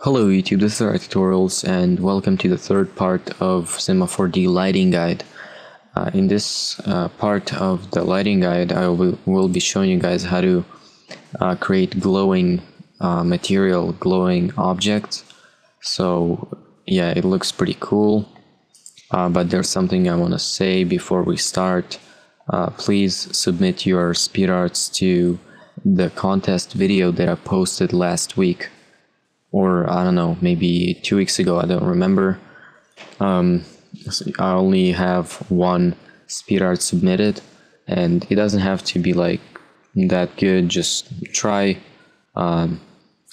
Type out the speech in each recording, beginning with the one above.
Hello YouTube, this is our tutorials and welcome to the third part of C4D lighting guide. In this part of the lighting guide, I will be showing you guys how to create glowing material, glowing objects. So yeah, it looks pretty cool, but there's something I want to say before we start. Please submit your speed arts to the contest video that I posted last week. Or I don't know, maybe 2 weeks ago, I don't remember. I only have one speed art submitted, and it doesn't have to be like that good. Just try, try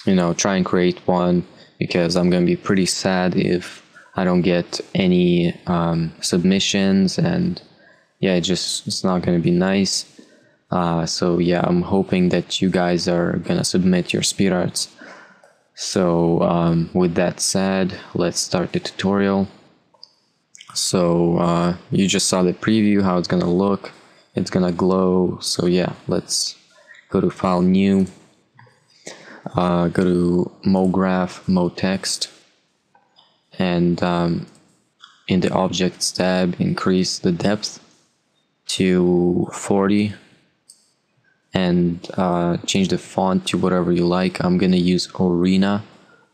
and create one, because I'm gonna be pretty sad if I don't get any submissions, and yeah, it's not gonna be nice. So yeah, I'm hoping that you guys are gonna submit your speed arts. So with that said, let's start the tutorial. So you just saw the preview, how it's gonna look. It's gonna glow. So yeah, let's go to File, New, go to MoGraph, MoText, and in the Objects tab, increase the depth to 40. And change the font to whatever you like. I'm gonna use Orena,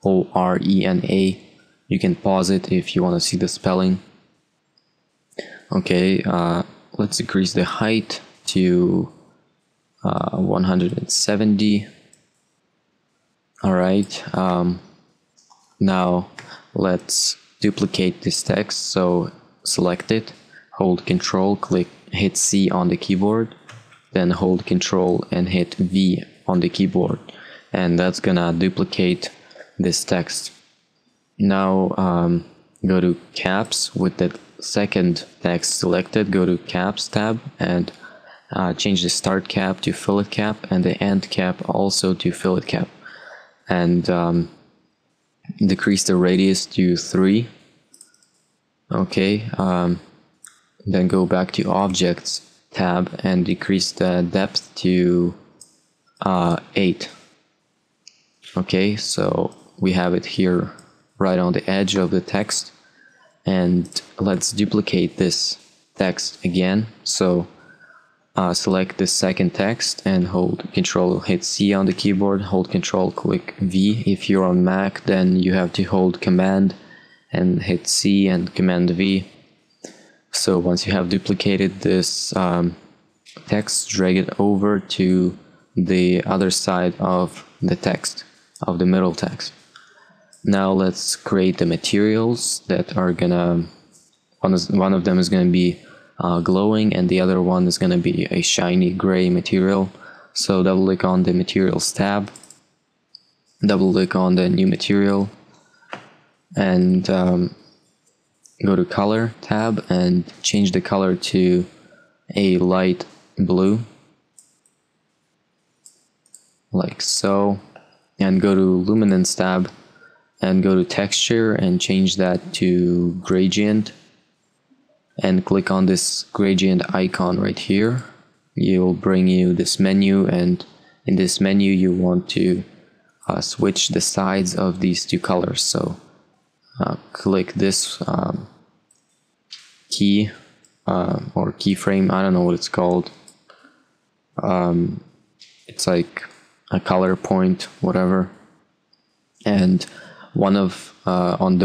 O-R-E-N-A. You can pause it if you want to see the spelling. Okay, let's increase the height to 170. Alright, now let's duplicate this text. So select it, hold Control, hit C on the keyboard, then hold Control and hit V on the keyboard, and that's gonna duplicate this text. Now go to caps. With the second text selected, go to caps tab and change the start cap to fillet cap and the end cap also to fillet cap, and decrease the radius to 3. Okay, then go back to Objects tab and decrease the depth to 8. Okay, so we have it here right on the edge of the text, and let's duplicate this text again. So select the second text and hold Control, hit C on the keyboard, hold Control, click V. If you're on Mac, then you have to hold Command and hit C and Command V. So once you have duplicated this text, drag it over to the other side of the text, of the middle text. Now let's create the materials that are gonna, one of them is gonna be glowing and the other one is gonna be a shiny gray material. So double click on the Materials tab, double click on the new material, and go to Color tab and change the color to a light blue, like so, and go to Luminance tab and go to Texture and change that to Gradient, and click on this gradient icon right here. It will bring you this menu, and in this menu you want to switch the sides of these two colors. So click this key or keyframe, I don't know what it's called. It's like a color point, whatever. And one of on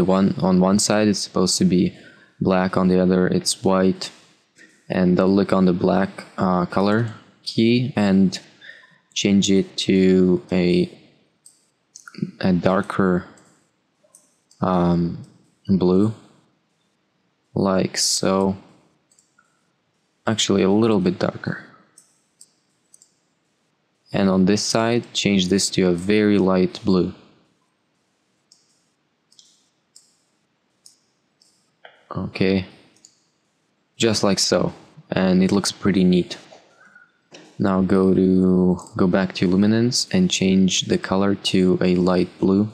one side it's supposed to be black, on the other it's white. And double click on the black color key and change it to a darker blue, like so. Actually a little bit darker. And on this side, change this to a very light blue. Okay, just like so, and it looks pretty neat. Now go back to Luminance and change the color to a light blue.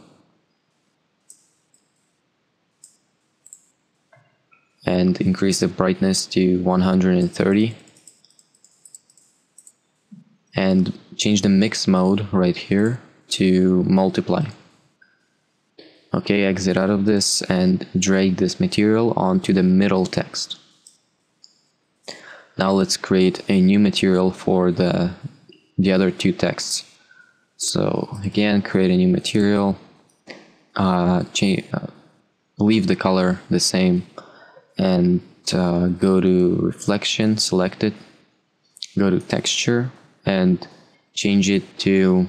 And increase the brightness to 130. And change the mix mode right here to multiply. Okay, exit out of this and drag this material onto the middle text. Now let's create a new material for the other two texts. So again, create a new material, leave the color the same, and go to reflection, select it, go to texture and change it to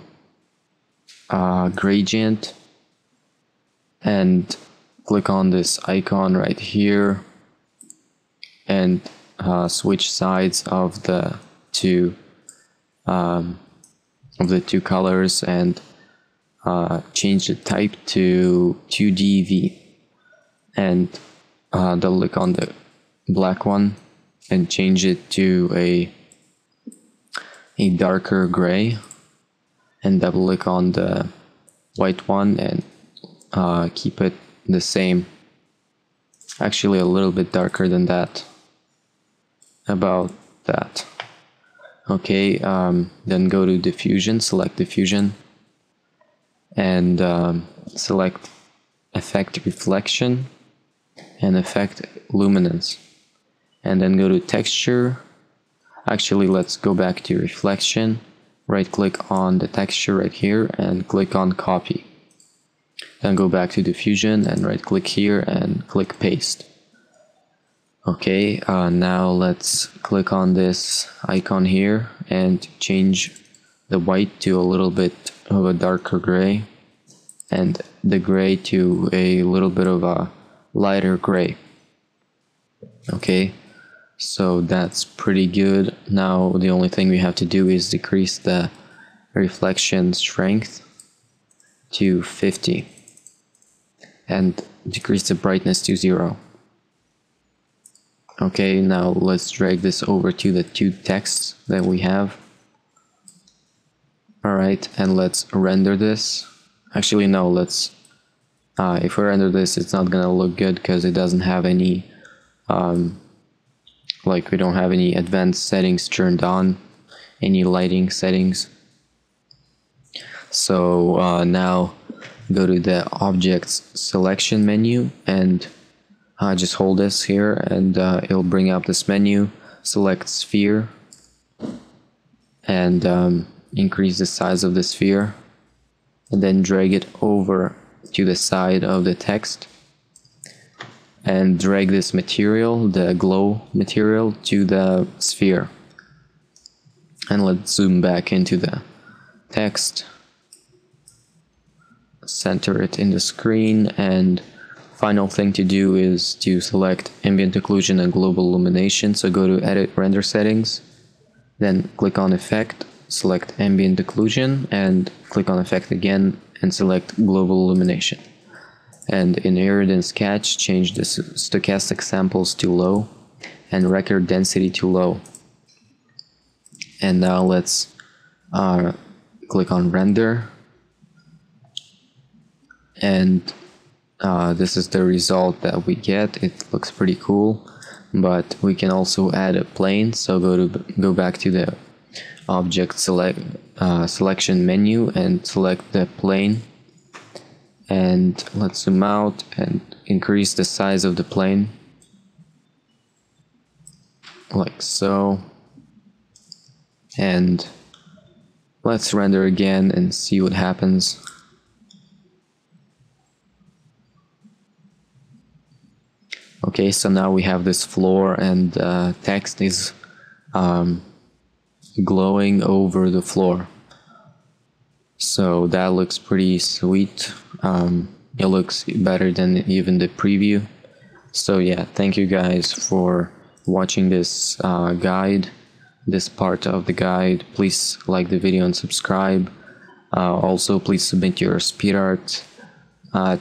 gradient, and click on this icon right here and switch sides of the two colors and change the type to 2DV, and double click on the black one and change it to a darker gray, and double click on the white one and keep it the same, actually a little bit darker than that, about that. Okay, then go to diffusion, select diffusion and select effect reflection and effect luminance, and then go to texture. Actually, let's go back to reflection, right click on the texture right here and click on copy, then go back to diffusion and right click here and click paste. Okay, now let's click on this icon here and change the white to a little bit of a darker gray and the gray to a little bit of a lighter gray. Okay, so that's pretty good. Now the only thing we have to do is decrease the reflection strength to 50 and decrease the brightness to 0. Okay, now let's drag this over to the two texts that we have. Alright, and let's render this. Actually, no, let's if we render this, it's not gonna look good because it doesn't have any like we don't have any advanced settings turned on, any lighting settings. So now go to the objects selection menu and just hold this here and it'll bring up this menu. Select sphere and increase the size of the sphere, and then drag it over to the side of the text and drag this material, the glow material, to the sphere. And let's zoom back into the text, center it in the screen, and final thing to do is to select ambient occlusion and global illumination. So go to edit render settings, then click on effect, select ambient occlusion and click on effect again and select global illumination. And in irradiance sketch, change the stochastic samples to low and record density to low. And now let's click on render, and this is the result that we get. It looks pretty cool, but we can also add a plane. So go back to the object selection menu and select the plane, and let's zoom out and increase the size of the plane like so, and let's render again and see what happens. Okay, so now we have this floor and text is glowing over the floor. So that looks pretty sweet. It looks better than even the preview. So yeah, thank you guys for watching this guide, this part of the guide. Please like the video and subscribe. Also, please submit your speed art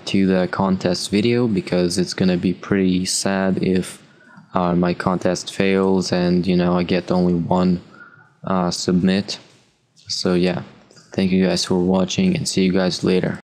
to the contest video, because it's gonna be pretty sad if my contest fails and I get only one submit. So yeah, thank you guys for watching and see you guys later.